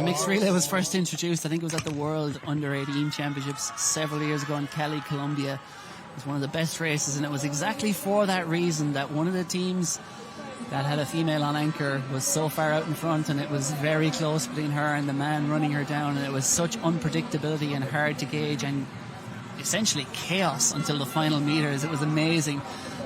The mixed relay was first introduced, I think it was at the World Under-18 Championships several years ago in Cali, Colombia. It was one of the best races, and it was exactly for that reason that one of the teams that had a female on anchor was so far out in front, and it was very close between her and the man running her down, and it was such unpredictability and hard to gauge and essentially chaos until the final meters. It was amazing,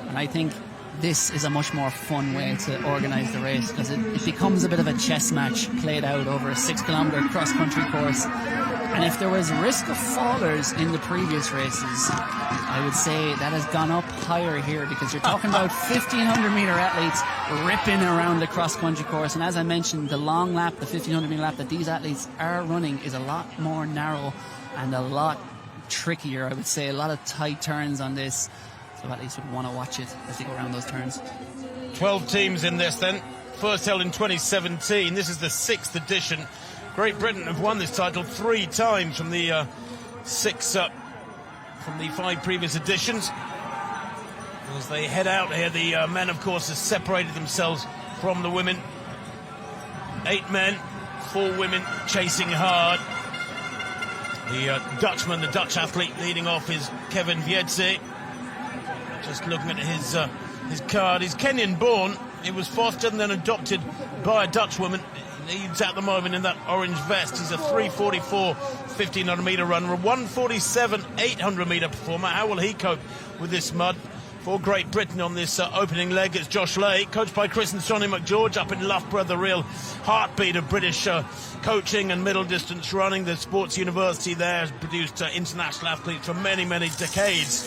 and I think this is a much more fun way to organise the race, because it becomes a bit of a chess match played out over a 6-kilometre cross-country course. And if there was risk of fallers in the previous races, I would say that has gone up higher here, because you're talking about 1,500-metre athletes ripping around the cross-country course. And as I mentioned, the long lap, the 1,500-metre lap that these athletes are running is a lot more narrow and a lot trickier, I would say. A lot of tight turns on this. So athletes would want to watch it as they go around those turns. 12 teams in this then. First held in 2017. This is the 6th edition. Great Britain have won this title 3 times from the 5 previous editions. As they head out here, the men, of course, have separated themselves from the women. 8 men, 4 women chasing hard. The Dutchman, the Dutch athlete leading off is Kevin Wietse. Just looking at his card, he's Kenyan born. He was fostered and then adopted by a Dutch woman. He leads at the moment in that orange vest. He's a 3:44 1,500-metre runner, a 1:47 800-metre performer. How will he cope with this mud? For Great Britain on this opening leg, it's Josh Leigh, coached by Chris and Sonny McGeorge up in Loughborough, the real heartbeat of British coaching and middle distance running. The sports university there has produced international athletes for many, many decades.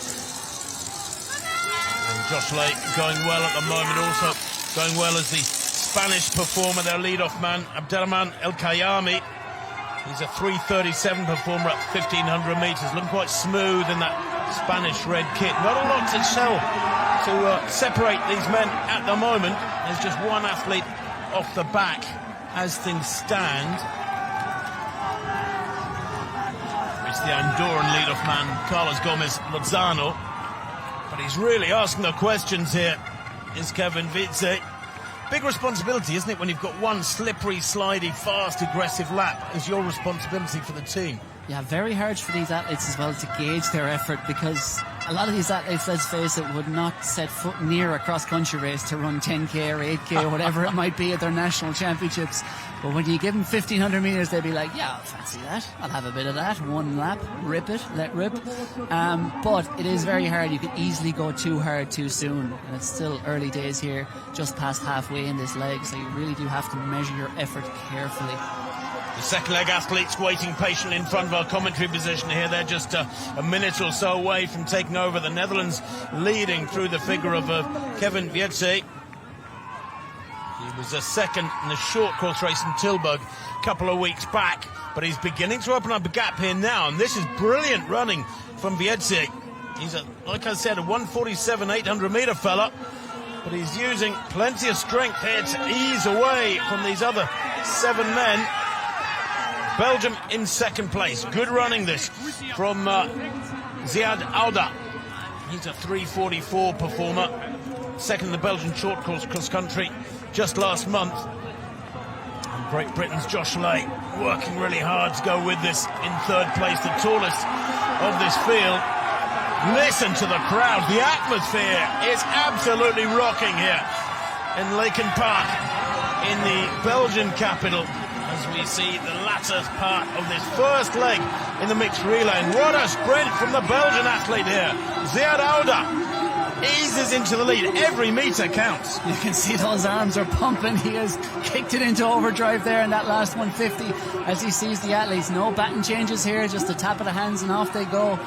And Josh Leigh going well at the moment, also going well as the Spanish performer, their lead-off man, Abdelrahman El Kayami. He's a 3:37 performer at 1,500 metres, looking quite smooth in that Spanish red kit. Not a lot to show to separate these men at the moment. There's just one athlete off the back as things stand. It's the Andorran lead-off man, Carlos Gomez Lozano. But he's really asking the questions here, is Kevin Wietse. Big responsibility, isn't it, when you've got one slippery, slidey, fast, aggressive lap is your responsibility for the team. Yeah, very hard for these athletes as well to gauge their effort, because a lot of these athletes, let's face it, would not set foot near a cross-country race to run 10k or 8k or whatever it might be at their national championships. But when you give them 1,500 metres, they'd be like, yeah, I'll fancy that. I'll have a bit of that. One lap, rip it, let rip. But it is very hard. You could easily go too hard too soon. And it's still early days here, just past halfway in this leg. So you really do have to measure your effort carefully. The second leg athletes waiting patiently in front of our commentary position here. They're just a minute or so away from taking over. The Netherlands leading through the figure of Kevin Wietse. He was a second in the short course race in Tilburg a couple of weeks back, but he's beginning to open up a gap here now, and this is brilliant running from Wietse. He's, like I said, a 1:47 800-metre fella, but he's using plenty of strength here to ease away from these other 7 men. Belgium in second place. Good running this from Ziad Auda. He's a 3:44 performer. Second in the Belgian short course cross-country just last month. And Great Britain's Josh Leigh working really hard to go with this in third place, the tallest of this field. Listen to the crowd. The atmosphere is absolutely rocking here in Laken Park in the Belgian capital, as we see the latter part of this first leg in the mixed relay. And what a sprint from the Belgian athlete here. Ziad Auda eases into the lead. Every metre counts. You can see those arms are pumping. He has kicked it into overdrive there in that last 150 as he sees the athletes. No baton changes here, just a tap of the hands and off they go.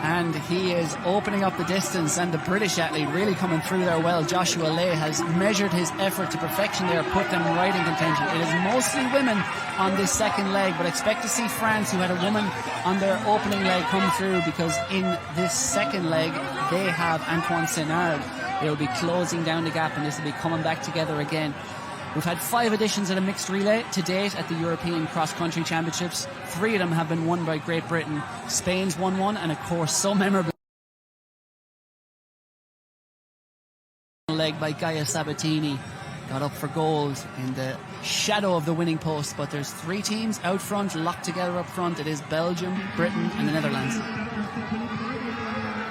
And he is opening up the distance, and the British athlete really coming through there well. Joshua Leigh has measured his effort to perfection there, put them right in contention. It is mostly women on this second leg, but expect to see France, who had a woman on their opening leg, come through, because in this second leg they have Antoine Senard. They'll be closing down the gap, and this will be coming back together again. We've had 5 editions of the mixed relay to date at the European Cross-Country Championships. 3 of them have been won by Great Britain. Spain's won one, and of course, so memorable leg by Gaia Sabatini. got up for gold in the shadow of the winning post. But there's 3 teams out front, locked together up front. It is Belgium, Britain and the Netherlands.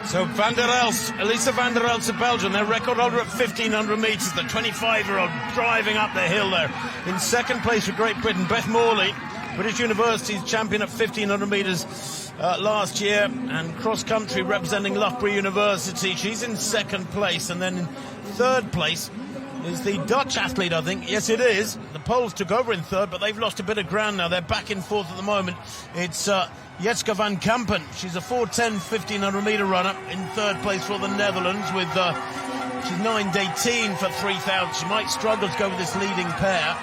So Elisa van der Elst of Belgium, their record holder at 1,500 metres, the 25-year-old driving up the hill there. In second place for Great Britain, Beth Morley, British University's champion at 1,500 metres last year, and cross-country representing Loughborough University. She's in second place, and then in third place is the Dutch athlete, I think. Yes, it is. The Poles took over in third, but they've lost a bit of ground now. They're back in fourth at the moment. It's Jetske van Kampen. She's a 4:10 1,500 metre runner in third place for the Netherlands with she's 9:18 for 3,000. She might struggle to go with this leading pair.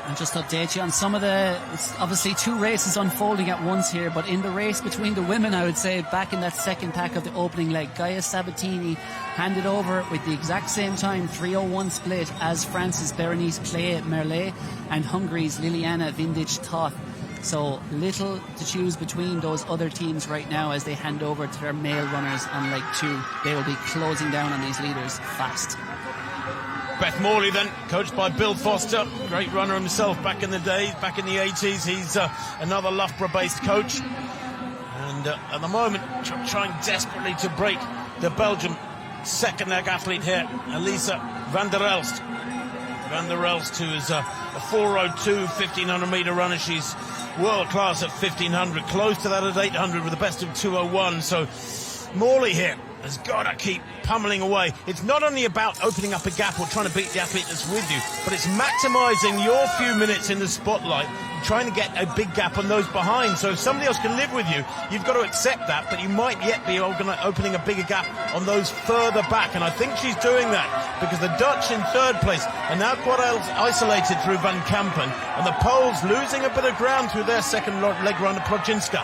And just to update you on some of it's obviously 2 races unfolding at once here, but in the race between the women, I would say, back in that second pack of the opening leg, Gaia Sabatini handed over with the exact same time, 3:01 split, as France's Berenice Clay-Merlet and Hungary's Liliana Vindic-Toth. So little to choose between those other teams right now as they hand over to their male runners on leg 2. They will be closing down on these leaders fast. Beth Morley then, coached by Bill Foster, great runner himself back in the days, back in the 80s. He's another Loughborough-based coach. And at the moment, trying desperately to break the Belgium second-leg athlete here, Elisa van der Elst. Van der Elst, who is a 4:02 1,500 metre runner. She's world-class at 1,500, close to that at 800 with the best of 2:01. So Morley here has got to keep pummeling away. It's not only about opening up a gap or trying to beat the athlete that's with you, but it's maximising your few minutes in the spotlight, trying to get a big gap on those behind. So if somebody else can live with you, you've got to accept that, but you might yet be opening a bigger gap on those further back. And I think she's doing that because the Dutch in third place are now quite isolated through Van Kampen, and the Poles losing a bit of ground through their second leg runner, Plotzinska.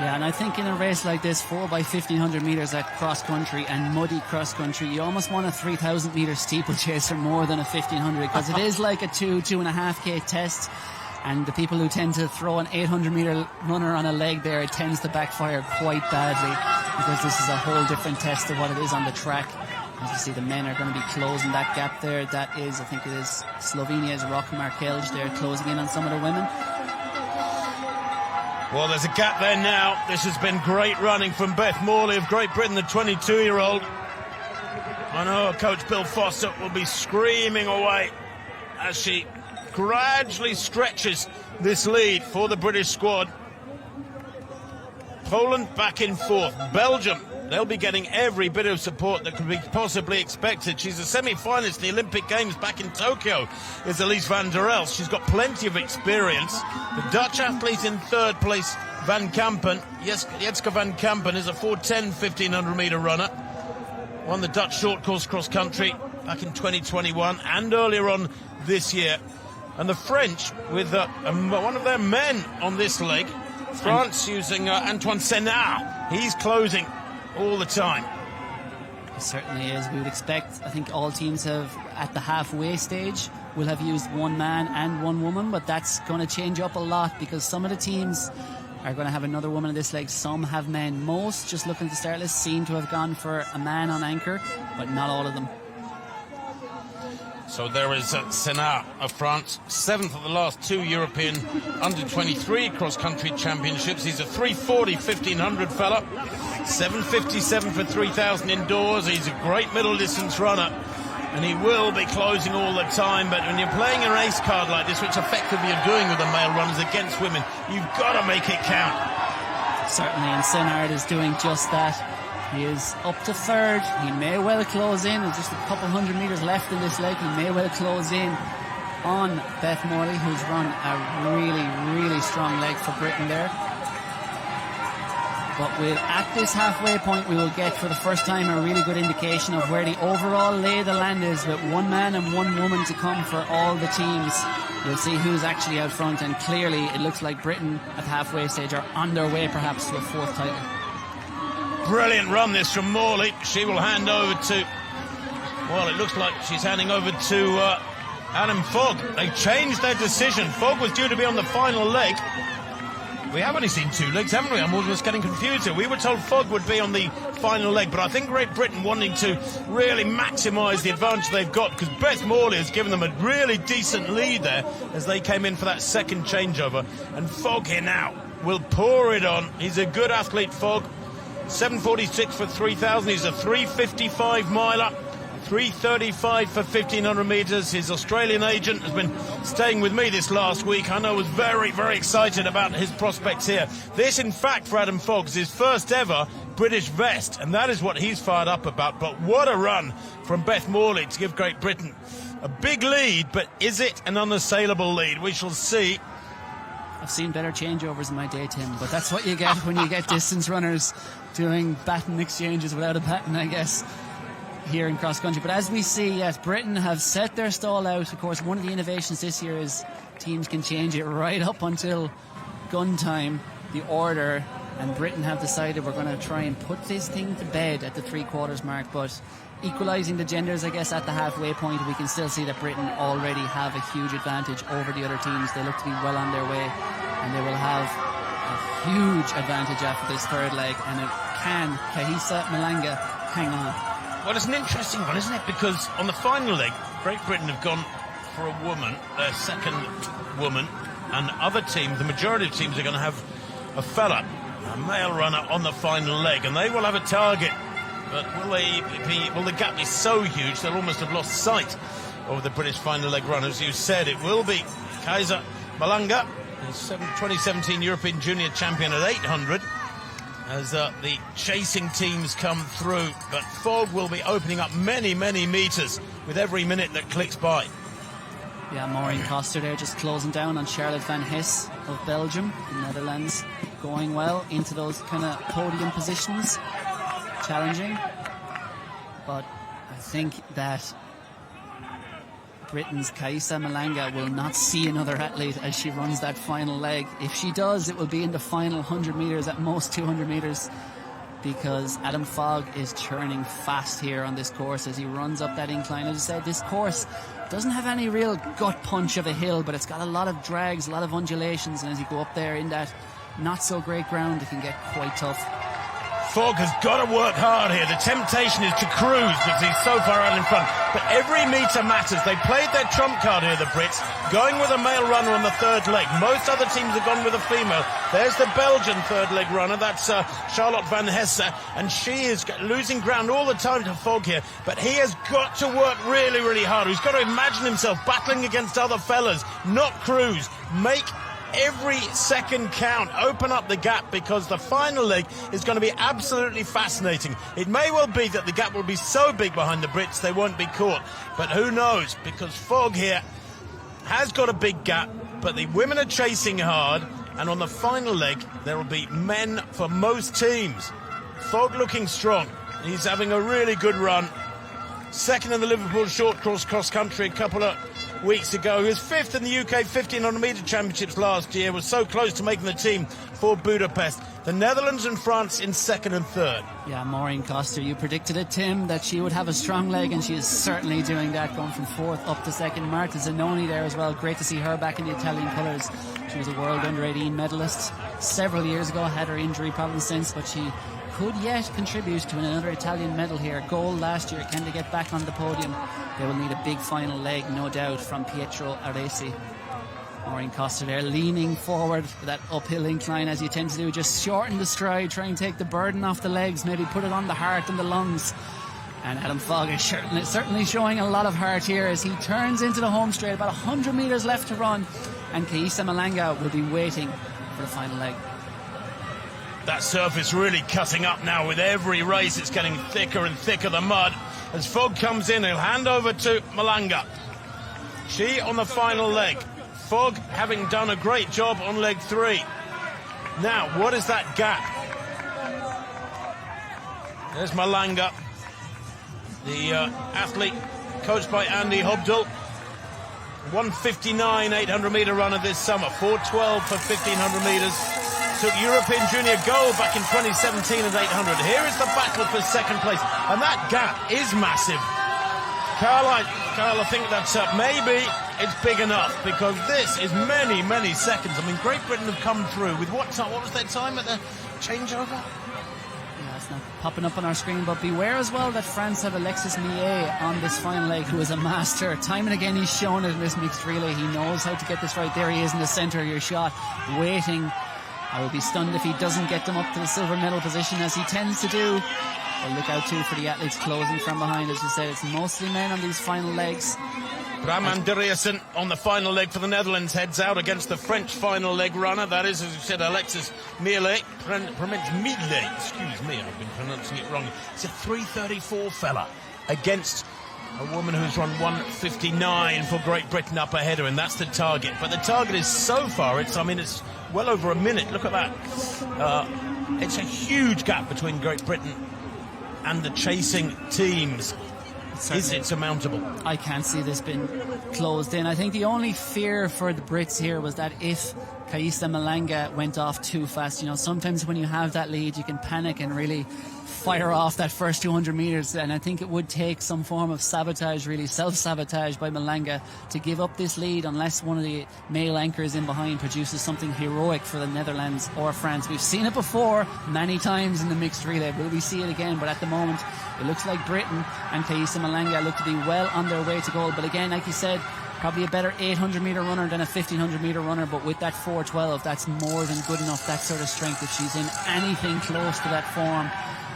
Yeah, and I think in a race like this, 4x1,500 metres at cross-country and muddy cross-country, you almost want a 3,000 metre steeplechaser more than a 1,500, because it is like a 2.5k test, and the people who tend to throw an 800 metre runner on a leg there, it tends to backfire quite badly, because this is a whole different test of what it is on the track. As you see, the men are going to be closing that gap there. That is, I think it is Slovenia's Rock Markelj. They're closing in on some of the women. Well, there's a gap there now. This has been great running from Beth Morley of Great Britain, the 22-year-old. I know Coach Bill Foster will be screaming away as she gradually stretches this lead for the British squad. Poland back in fourth. Belgium, they'll be getting every bit of support that could be possibly expected. She's a semi-finalist in the Olympic Games back in Tokyo, is Elise van der Elst. She's got plenty of experience. The Dutch athlete in third place, Van Kampen. Jetske van Kampen is a 4:10 1,500 metre runner. Won the Dutch short course cross-country back in 2021 and earlier on this year. And the French, with one of their men on this leg, France using Antoine Senard. He's closing all the time. It certainly is. We would expect, I think all teams have, at the halfway stage, will have used one man and one woman, but that's going to change up a lot because some of the teams are going to have another woman in this leg. Some have men. Most, just looking at the start list, seem to have gone for a man on anchor, but not all of them. So there is Senard of France, 7th of the last 2 European under-23 cross-country championships. He's a 3:40 1,500 fella, 7:57 for 3,000 indoors. He's a great middle-distance runner, and he will be closing all the time. But when you're playing an ace card like this, which effectively you're doing with the male runners against women, you've got to make it count. Certainly, and Senard is doing just that. He is up to third. He may well close in. There's just a couple hundred metres left in this leg. He may well close in on Beth Morley, who's run a really, really strong leg for Britain there. But at this halfway point, we will get for the first time a really good indication of where the overall lay of the land is, with one man and one woman to come for all the teams. We'll see who's actually out front, and clearly it looks like Britain at the halfway stage are on their way perhaps to a fourth title. Brilliant run this from Morley. She will hand over to, well, it looks like she's handing over to Adam Fogg. They changed their decision. Fogg was due to be on the final leg, We have only seen 2 legs, haven't we? I'm almost getting confused here. We were told Fogg would be on the final leg, but I think Great Britain wanting to really maximise the advantage they've got, because Beth Morley has given them a really decent lead there as they came in for that second changeover. And Fogg here now will pour it on. He's a good athlete, Fogg. 7:46 for 3,000. He's a 3:55 miler. 3:35 for 1,500 metres. His Australian agent has been staying with me this last week. I know was very, very excited about his prospects here. This, in fact, for Adam Fogg, is his first ever British vest, and that is what he's fired up about. But what a run from Beth Morley to give Great Britain a big lead, but is it an unassailable lead? We shall see. I've seen better changeovers in my day, Tim, but that's what you get when you get distance runners doing baton exchanges without a baton, I guess, here in cross country. But as we see, yes, Britain have set their stall out. Of course, one of the innovations this year is teams can change it right up until gun time, the order, and Britain have decided we're going to try and put this thing to bed at the 3/4 mark. But equalising the genders, I guess, at the halfway point, we can still see that Britain already have a huge advantage over the other teams. They look to be well on their way, and they will have a huge advantage after this third leg. And it can Kahisa Malanga hang on? Well, it's an interesting one, isn't it? Because on the final leg, Great Britain have gone for a woman, their second woman, and other teams, the majority of teams, are going to have a fella, a male runner on the final leg, and they will have a target. But will the gap be so huge they'll almost have lost sight of the British final leg runners? You said it will be Kahisa Malanga, 2017 European Junior Champion at 800. As the chasing teams come through, but Fogg will be opening up many, many metres with every minute that clicks by. Yeah, Maureen Coster there just closing down on Charlotte van Hess of Belgium. The Netherlands going well into those kind of podium positions. Challenging. But I think that Britain's Kahisa Malanga will not see another athlete as she runs that final leg. If she does, it will be in the final 100 metres, at most 200 metres, because Adam Fogg is churning fast here on this course as he runs up that incline. As I said, this course doesn't have any real gut punch of a hill, but it's got a lot of drags, a lot of undulations, and as you go up there in that not so great ground, it can get quite tough. Fogg has got to work hard here. The temptation is to cruise because he's so far out in front. But every metre matters. They played their trump card here, the Brits, going with a male runner on the third leg. Most other teams have gone with a female. There's the Belgian third leg runner. That's Charlotte van Hesse. And she is losing ground all the time to Fogg here. But he has got to work really, really hard. He's got to imagine himself battling against other fellas, not cruise. Make every second count, open up the gap, because the final leg is going to be absolutely fascinating. It may well be that the gap will be so big behind the Brits they won't be caught, but who knows, because Fogg here has got a big gap, but the women are chasing hard, and on the final leg there will be men for most teams. Fogg looking strong. He's having a really good run. Second in the Liverpool short cross country a couple of weeks ago. He was fifth in the UK 1,500 metre championships last year, was so close to making the team for Budapest. The Netherlands and France in second and third. Yeah, Maureen Coster, you predicted it, Tim, that she would have a strong leg, and she is certainly doing that, going from fourth up to second. Marta Zanoni there as well. Great to see her back in the Italian colours. She was a World Under-18 medalist several years ago, had her injury problems since, but she could yet contribute to another Italian medal here. Gold last year. Can they get back on the podium? They will need a big final leg, no doubt, from Pietro Aresi. Maureen Coster there leaning forward for that uphill incline, as you tend to do. Just shorten the stride, try and take the burden off the legs, maybe put it on the heart and the lungs. And Adam Fogg is certainly showing a lot of heart here as he turns into the home straight. About 100 metres left to run, and Kahisa Malanga will be waiting for the final leg. That surface really cutting up now with every race. It's getting thicker and thicker, the mud. As Fogg comes in, he'll hand over to Malanga. She on the final leg. Fogg having done a great job on leg 3. Now, what is that gap? There's Malanga, the athlete coached by Andy Hobdell. 1:59 800 metre runner this summer. 4:12 for 1,500 metres. Took European Junior gold back in 2017 at 800. Here is the battle for second place, and that gap is massive. Carl, I think that's maybe it's big enough, because this is many, many seconds. I mean, Great Britain have come through with what time? What was their time at the changeover? Yeah, it's not popping up on our screen, but beware as well that France have Alexis Millet on this final leg, who is a master. Time and again he's shown it in this mixed relay. He knows how to get this right. There he is in the centre of your shot, waiting. I would be stunned if he doesn't get them up to the silver medal position, as he tends to do. But look out too for the athletes closing from behind. As you said, it's mostly men on these final legs. Bram Andreasen on the final leg for the Netherlands heads out against the French final leg runner. That is, as you said, Alexis Millet. Millet, excuse me, I've been pronouncing it wrong. It's a 3:34 fella against a woman who's run 1:59 for Great Britain up ahead of him. That's the target. But the target is so far, it's well over a minute. Look at that. It's a huge gap between Great Britain and the chasing teams. Is it surmountable? I can't see this being closed in. I think the only fear for the Brits here was that if Kaisa Malanga went off too fast, sometimes when you have that lead, you can panic and really fire off that first 200 metres, and I think it would take some form of sabotage, really self-sabotage by Malanga to give up this lead, unless one of the male anchors in behind produces something heroic for the Netherlands or France. We've seen it before many times in the mixed relay. Will we see it again? But at the moment it looks like Britain and Kaisa Malanga look to be well on their way to gold. But again, like you said, probably a better 800 metre runner than a 1500 metre runner, but with that 4:12, that's more than good enough. That sort of strength, if she's in anything close to that form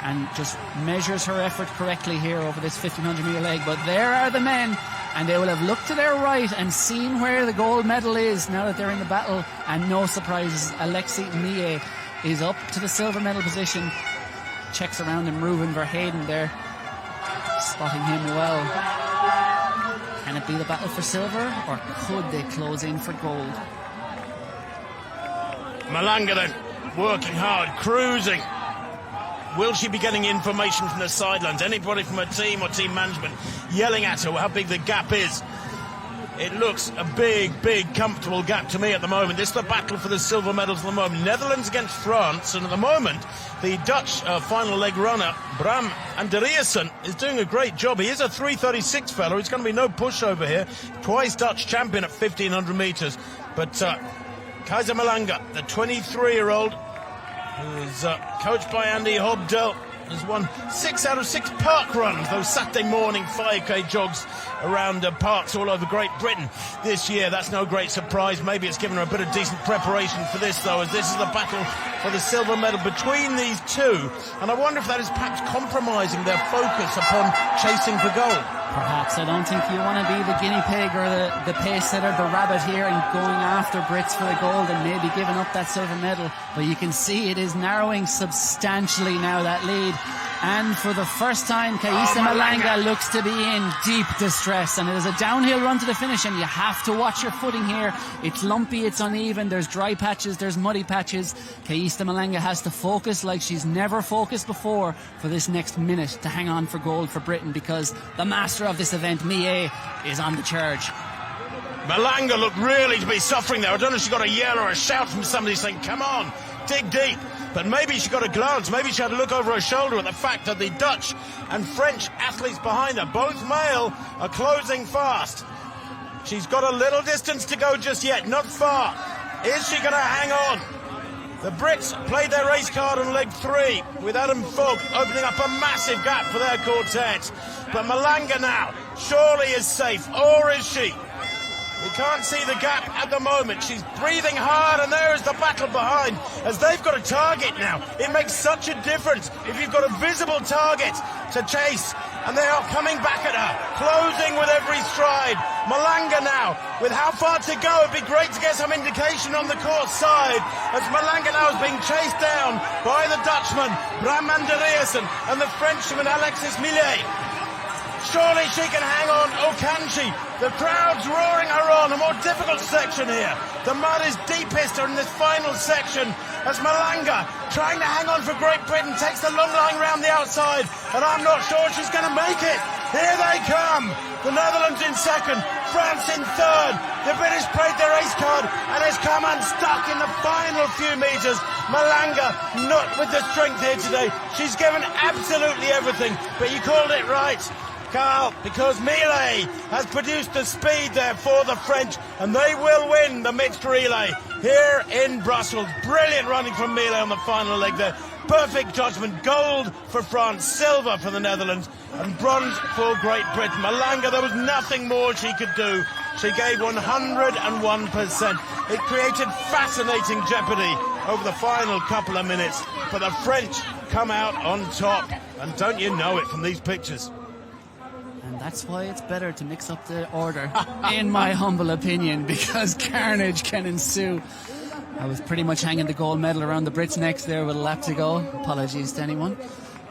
and just measures her effort correctly here over this 1500 metre leg. But there are the men, and they will have looked to their right and seen where the gold medal is now that they're in the battle, and no surprises, Alexis Millet is up to the silver medal position. Checks around him, Ruben Verheyden there, spotting him well. Can it be the battle for silver, or could they close in for gold? Malanga then, working hard, cruising. Will she be getting information from the sidelines? Anybody from her team or team management yelling at her how big the gap is? It looks a big, big, comfortable gap to me at the moment. This is the battle for the silver medals at the moment. Netherlands against France, and at the moment, the Dutch final leg runner, Bram Andreasen, is doing a great job. He is a 3:36 fellow. He's going to be no pushover here. Twice Dutch champion at 1500 metres. But Kaisa Malanga, the 23-year-old, who is coached by Andy Hobdell, has won 6 out of 6 park runs, those Saturday morning 5k jogs around parks all over Great Britain this year. That's no great surprise. Maybe it's given her a bit of decent preparation for this, though, as this is the battle for the silver medal between these two. And I wonder if that is perhaps compromising their focus upon chasing for gold. Perhaps. I don't think you want to be the guinea pig or the pace setter, the rabbit here, and going after Brits for the gold and maybe giving up that silver medal. But you can see it is narrowing substantially now, that lead. And for the first time, Kaisa Malanga looks to be in deep distress. And it is a downhill run to the finish, and you have to watch your footing here. It's lumpy, it's uneven, there's dry patches, there's muddy patches. Kaisa Malanga has to focus like she's never focused before for this next minute to hang on for gold for Britain, because the master of this event, Millet, is on the charge. Malanga looked really to be suffering there. I don't know if she got a yell or a shout from somebody saying, come on, dig deep. But maybe she got a glance, maybe she had to look over her shoulder at the fact that the Dutch and French athletes behind her, both male, are closing fast. She's got a little distance to go just yet, not far. Is she going to hang on? The Brits played their race card on leg 3 with Adam Fogg opening up a massive gap for their quartet. But Malanga now surely is safe, or is she? We can't see the gap at the moment. She's breathing hard, and there is the battle behind, as they've got a target now. It makes such a difference if you've got a visible target to chase, and they are coming back at her, closing with every stride. Malanga now, with how far to go, it'd be great to get some indication on the court side, as Malanga now is being chased down by the Dutchman, Bram Andreasen, and the Frenchman, Alexis Millet. Surely she can hang on, or can she? The crowd's roaring her on, a more difficult section here. The mud is deepest in this final section, as Malanga, trying to hang on for Great Britain, takes the long line round the outside, and I'm not sure she's going to make it. Here they come. The Netherlands in second, France in third. The British played their ace card and has come unstuck in the final few metres. Malanga not with the strength here today. She's given absolutely everything, but you called it right. Carl, because Millet has produced the speed there for the French, and they will win the mixed relay here in Brussels. Brilliant running from Millet on the final leg there. Perfect judgment. Gold for France, silver for the Netherlands, and bronze for Great Britain. Malanga, there was nothing more she could do. She gave 101%. It created fascinating jeopardy over the final couple of minutes, but the French come out on top, and don't you know it from these pictures? And that's why it's better to mix up the order, in my humble opinion, because carnage can ensue. I was pretty much hanging the gold medal around the Brits' necks there with a lap to go. Apologies to anyone,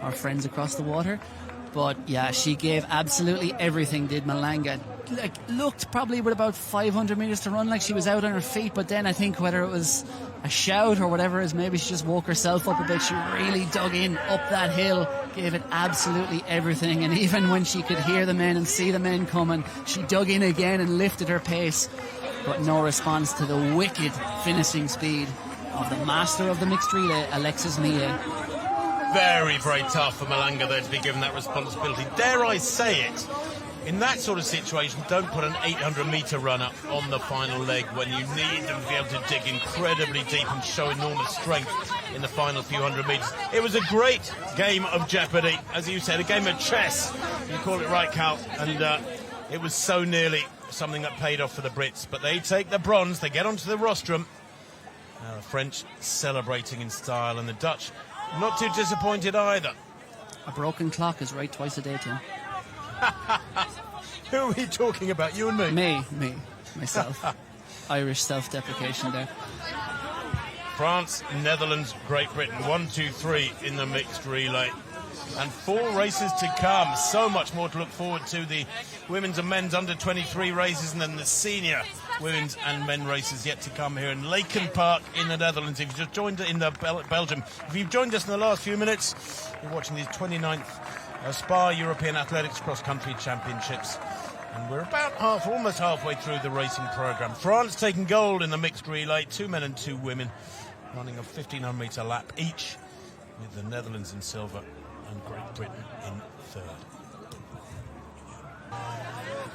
our friends across the water. But yeah, she gave absolutely everything, did Malanga. Like, looked probably with about 500 metres to run like she was out on her feet, but then I think whether it was a shout or whatever it is, maybe she just woke herself up a bit. She really dug in up that hill, gave it absolutely everything, and even when she could hear the men and see the men coming, she dug in again and lifted her pace, but no response to the wicked finishing speed of the master of the mixed relay, Alexis Millet. Very, very tough for Malanga there to be given that responsibility. Dare I say it, in that sort of situation, don't put an 800-metre run up on the final leg when you need them to be able to dig incredibly deep and show enormous strength in the final few hundred metres. It was a great game of jeopardy, as you said, a game of chess. You call it right, Cal, and it was so nearly something that paid off for the Brits. But they take the bronze, they get onto the rostrum. Now the French celebrating in style, and the Dutch not too disappointed either. A broken clock is right twice a day, Tim. Who are we talking about, you and me? Me, myself. Irish self-deprecation there. France, Netherlands, Great Britain, 1, 2, 3 in the mixed relay. And 4 races to come. So much more to look forward to. The women's and men's under-23 races, and then the senior women's and men races yet to come here in Laken Park in the Netherlands. If you've just joined in Belgium, if you've joined us in the last few minutes, you're watching the 29th SPAR European Athletics Cross Country Championships. And we're almost halfway through the racing programme. France taking gold in the mixed relay, 2 men and 2 women, running a 1,500-metre lap each, with the Netherlands in silver and Great Britain in third.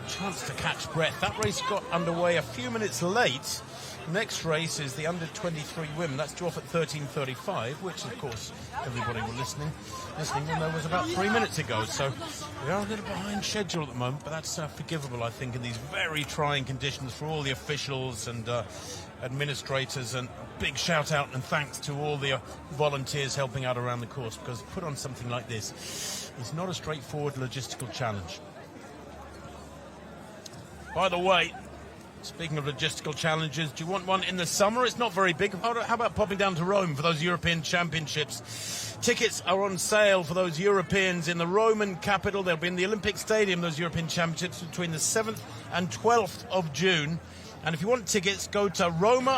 Chance to catch breath. That race got underway a few minutes late. The next race is the under-23 women. That's due off at 13:35, which, of course, everybody will listening will know was about 3 minutes ago. So we are a little behind schedule at the moment, but that's forgivable, I think, in these very trying conditions for all the officials and administrators. And big shout out and thanks to all the volunteers helping out around the course, because put on something like this is not a straightforward logistical challenge. By the way, speaking of logistical challenges, do you want one in the summer? It's not very big. How about popping down to Rome for those European Championships? Tickets are on sale for those Europeans in the Roman capital. They'll be in the Olympic Stadium, those European Championships, between the 7th and 12th of June. And if you want tickets, go to Roma